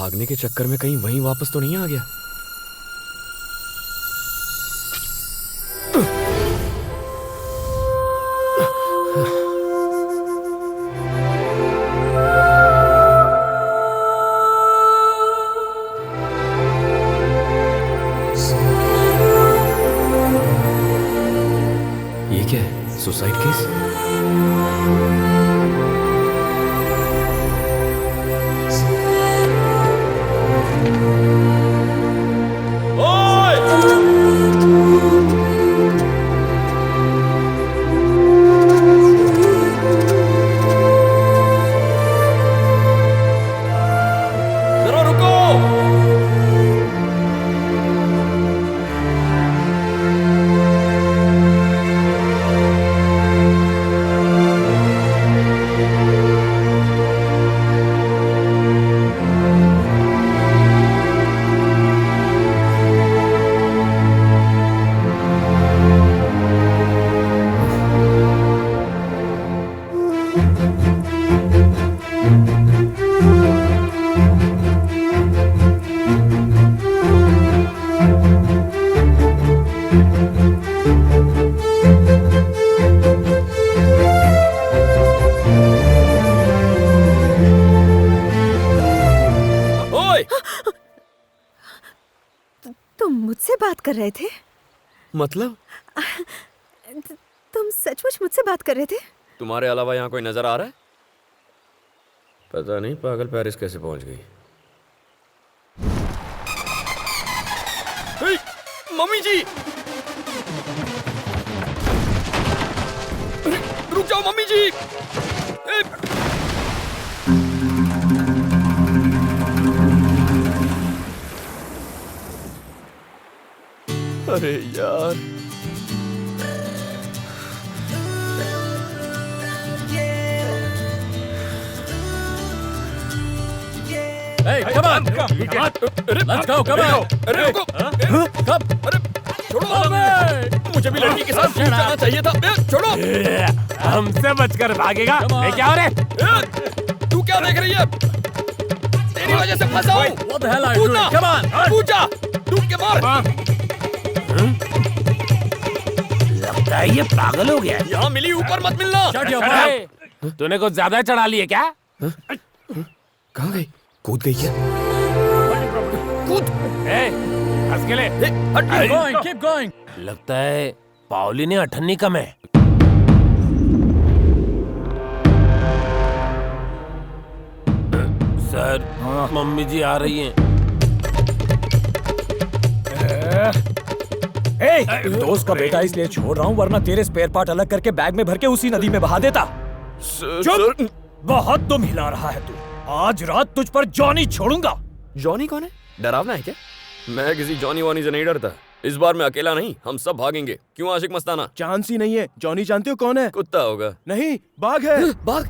भागने के चक्कर में कहीं वहीं वापस तो नहीं आ गया? ये क्या है? Suicide case? तुम मुझसे बात कर रहे थे? मतलब? तुम सचमुच मुझसे बात कर रहे थे? तुम्हारे अलावा यहाँ कोई नजर आ रहा है? पता नहीं पागल पेरिस कैसे पहुंच गई। मम्मी जी, रुक जाओ मम्मी जी। अरे यार, Hey, come on! Let's go, come on! अरे रुको, Come! अरे छोड़ो, मुझे भी लड़की के साथ दूर जाना चाहिए था। छोड़ो, हमसे बचकर भागेगा? मैं क्या हो रहे? तू क्या देख रही है? तेरी वजह से फंसा हूँ। What the hell are you doing? Come on! पूजा, डूब के मार। लगता है ये पागल हो गया। यहाँ मिली ऊपर मत मिलना। Shut your mouth! तूने कुछ ज्यादा चढ़ा लिए क्या? कहाँ गई? कूद गई क्या? कूद। हंस के ले। Keep going, keep going! लगता है पाओली ने अठन्नी कम है। सर, मम्मी जी आ रही हैं। दोस्त का बेटा इसलिए छोड़ रहा हूँ, वरना तेरे स्पेयर पार्ट अलग करके बैग में भर के उसी नदी में बहा देता। चुप! बहुत तुम हिला रहा है तू। आज रात तुझ पर जॉनी छोड़ूंगा। जॉनी कौन है? डरावना है क्या? मैं किसी जॉनी वॉनी से नहीं डरता। इस बार मैं अकेला नहीं, हम सब भागेंगे। क्यों आशिक मस्ताना? चांस ही नहीं है। जॉनी जानते हो कौन है? कुत्ता होगा। नहीं, बाघ है। बाघ?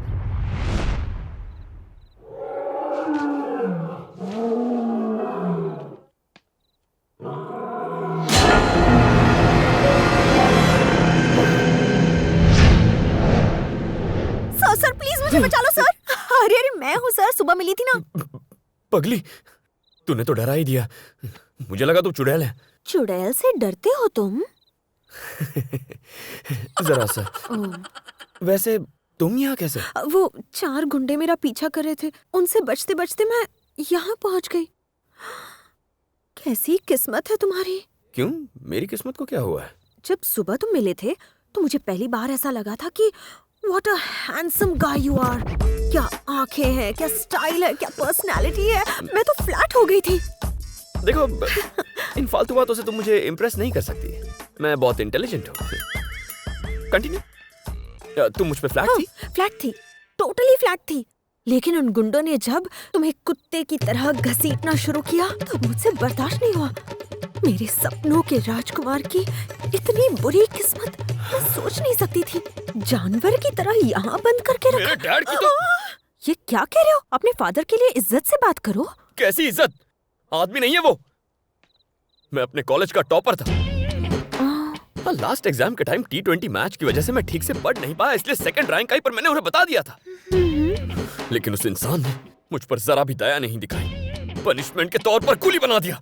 सर प्लीज मुझे बचा लो सर। अरे अरे मैं हूँ सर, सुबह मिली थी ना। पगली, तूने तो डरा ही दिया। मुझे लगा तू चुड़ैल है। चुड़ैल से डरते हो तुम? जरा सा। वैसे तुम यहाँ कैसे? वो 4 गुंडे मेरा पीछा कर रहे थे, उनसे बचते बचते मैं यहाँ पहुँच गई। कैसी किस्मत है तुम्हारी। क्यों, मेरी किस्मत को क्या हुआ है? जब सुबह तुम मिले थे तो मुझे पहली बार ऐसा लगा था कि what a handsome guy you are. क्या आंखें हैं, क्या स्टाइल है, क्या पर्सनालिटी है। मैं तो फ्लैट हो गई थी। देखो, इन फालतू बातों से तुम मुझे इम्प्रेस नहीं कर सकती। मैं बहुत इंटेलिजेंट हूँ। कंटिन्यू। तुम मुझ पे फ्लैट थी? फ्लैट थी, टोटली फ्लैट थी। लेकिन उन गुंडों ने जब तुम्हें कुत्ते की तरह घसीटना शुरू किया तो मुझसे बर्दाश्त नहीं हुआ। मेरे सपनों के राजकुमार की इतनी बुरी किस्मत मैं सोच नहीं सकती थी। जानवर की तरह यहाँ बंद करके रखा। मेरे डैड की तो... ये क्या कह रहे हो? अपने फादर के लिए इज्जत से बात करो। कैसी इज्जत? आदमी नहीं है वो। मैं अपने कॉलेज का टॉपर था। लास्ट एग्जाम के टाइम T20 मैच की वजह से मैं ठीक से पढ़ नहीं पाया, इसलिए सेकंड रैंक आई, पर मैंने उन्हें बता दिया था। लेकिन उस इंसान ने मुझ पर जरा भी दया नहीं दिखाई। पनिशमेंट के तौर पर कूली बना दिया।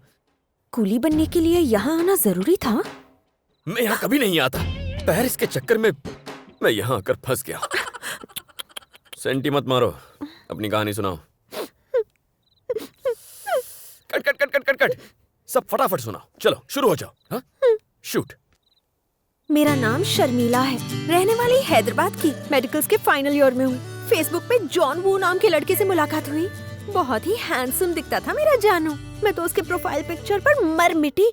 कूली बनने के लिए यहाँ आना जरूरी था? मैं यहाँ कभी नहीं आता। पेरिस के चक्कर में मैं यहाँ आकर फंस गया। सेंटी मत मारो, अपनी कहानी सुनाओ। Cut cut cut cut cut cut, सब फटाफट सुनाओ। चलो शुरू हो जाओ। हाँ? शूट। मेरा नाम शर्मिला है, रहने वाली हैदराबाद की। मेडिकल्स के फाइनल ईयर में हूँ। फेसबुक पे जॉन वू नाम के लड़के से मुलाकात हुई। बहुत ही हैंडसम दिखता था मेरा जानू। मैं तो उसके प्रोफाइल पिक्चर पर मर मिटी।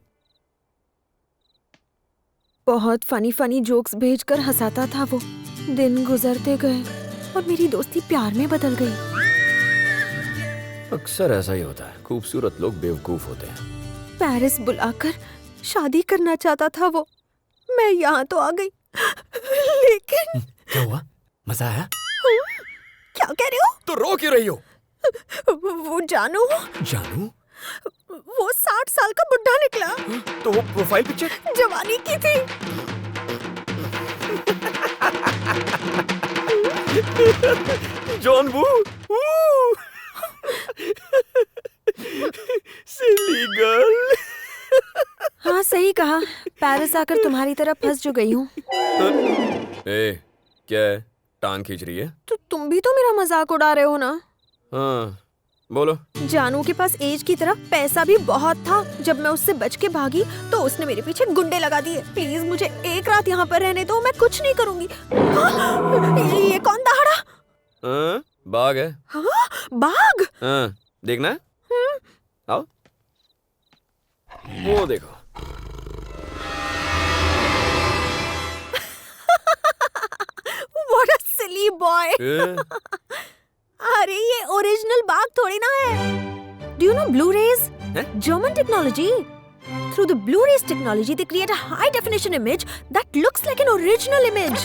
बहुत फनी फनी जोक्स भेजकर हंसाता था वो। दिन गुजरते गए और मेरी दोस्ती प्यार में बदल गई। अक्सर ऐसा ही होता है, खूबसूरत लोग बेवकूफ होते हैं। पेरिस बुलाकर शादी करना चाहता था वो। मैं यहाँ तो आ गई, लेकिन क्या हुआ? मजा आया? क्या कह रहे हो? तो रो क्यों रही हो? वो जानू जानू? वो 60 साल का बुढ़ा निकला। तो वो प्रोफाइल पिक्चर जवानी की थी। John Woo. Silly girl. हाँ सही कहा। पेरिस आकर तुम्हारी तरह फंस जो गई हूँ। ए, क्या है? टांग खींच रही है? तो तुम भी तो मेरा मजाक उड़ा रहे हो ना? हाँ, बोलो। जानू के पास एज की तरह पैसा भी बहुत था। जब मैं उससे बच के भागी तो उसने मेरे पीछे गुंडे लगा दिए। प्लीज मुझे एक रात यहाँ पर रहने दो, मैं कुछ नहीं करूँगी। ये कौन दहाड़ा? हाँ, बाघ है। हाँ, बाघ? हाँ, देखना है? आओ, वो देखो। What a silly boy! ए, अरे ये ओरिजिनल बाघ थोड़ी ना है। Do you know Blu-rays? हैं? German technology. Through the Blu-rays technology, they create a high-definition image that looks like an original image.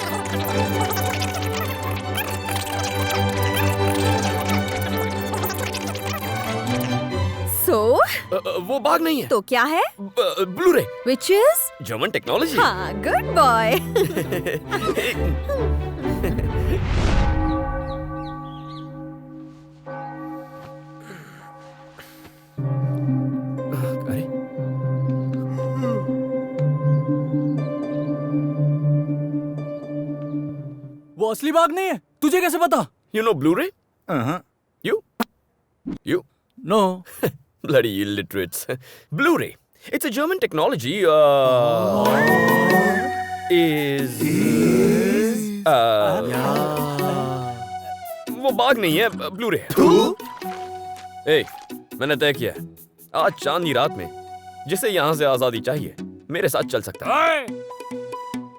So, वो बाघ नहीं है। तो क्या है? Blu-ray. Which is? German technology. हाँ, good boy. अरे, वो असली बाघ नहीं है। तुझे कैसे पता? you know Blu-ray? You? No. Bloody illiterates. Blu-ray. It's a German technology. वो बाघ नहीं है, ब्लू-रे है। ए, मैंने तय किया है, आज चांदनी रात में जिसे यहाँ से आजादी चाहिए मेरे साथ चल सकता है। ओए!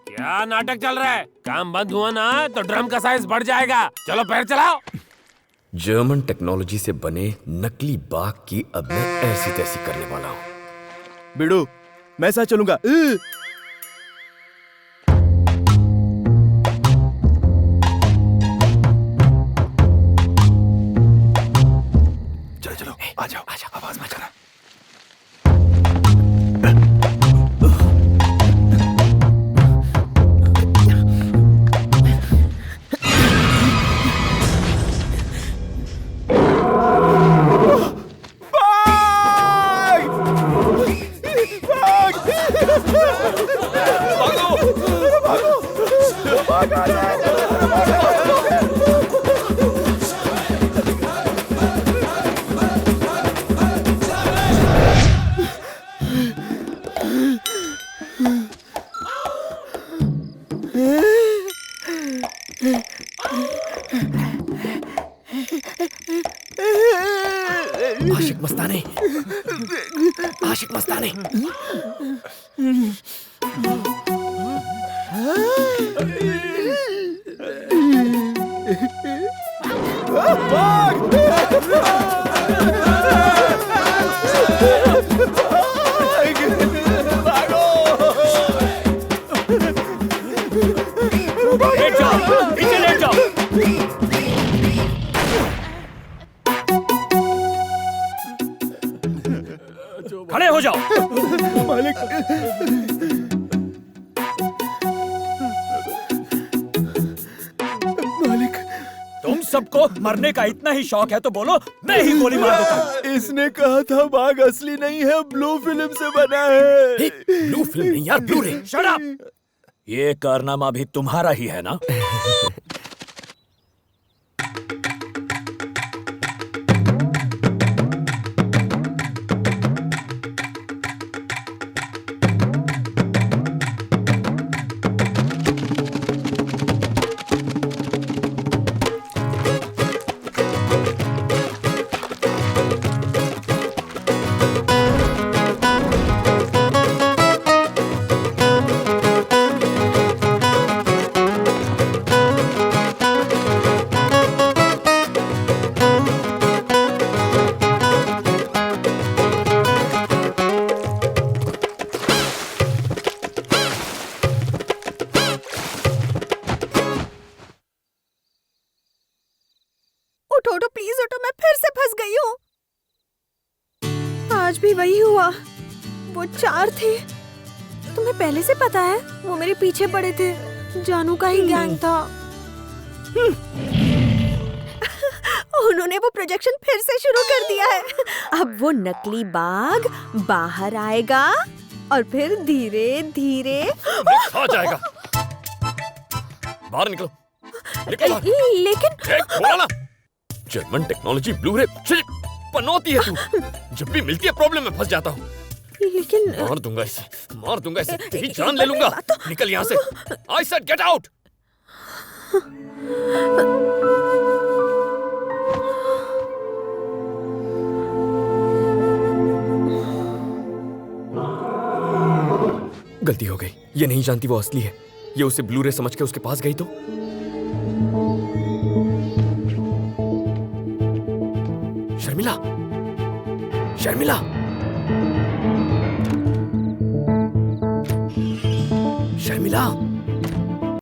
क्या नाटक चल रहा है? काम बंद हुआ ना तो ड्रम का साइज बढ़ जाएगा। चलो पैर चलाओ। जर्मन टेक्नोलॉजी से बने नकली बाघ की अब मैं ऐसी तैसी करने वाला हूँ। बिडू, मैं साथ चलूंगा। चलो चलो, आ जाओ, आवाज मत करना। आशिक मस्ताने, आशिक मस्ताने। लेट जाओ, नीचे लेट जाओ। खड़े हो जाओ। मालिक, मालिक, तुम सबको मरने का इतना ही शौक है तो बोलो, मैं ही गोली मार देता हूँ। इसने कहा था बाघ असली नहीं है, ब्लू फिल्म से बना है। ब्लू फिल्म नहीं यार, ब्लू रे। Shut up! ये कारनामा भी तुम्हारा ही है ना? उठो उठो प्लीज उठो, मैं फिर से फंस गई हूँ। आज भी वही हुआ। वो 4 थे। तुम्हें पहले से पता है, वो मेरे पीछे पड़े थे। जानू का ही गैंग था। उन्होंने वो प्रोजेक्शन फिर से शुरू कर दिया है। अब वो नकली बाघ बाहर आएगा और फिर धीरे धीरे खा जाएगा। बाहर निकलो, निकलो बाहर। लेकिन बोला ना, जर्मन टेक्नोलॉजी ब्लू रे पनौती है तू। जब भी मिलती है प्रॉब्लम में फंस जाता हूँ। लेकिन मार दूंगा इसे, तेरी जान ले लूंगा। निकल यहाँ से। I said get out. गलती हो गई। ये नहीं जानती वो असली है। ये उसे ब्लू रे समझ के उसके पास गई तो। शर्मिला, शर्मिला, शर्मिला।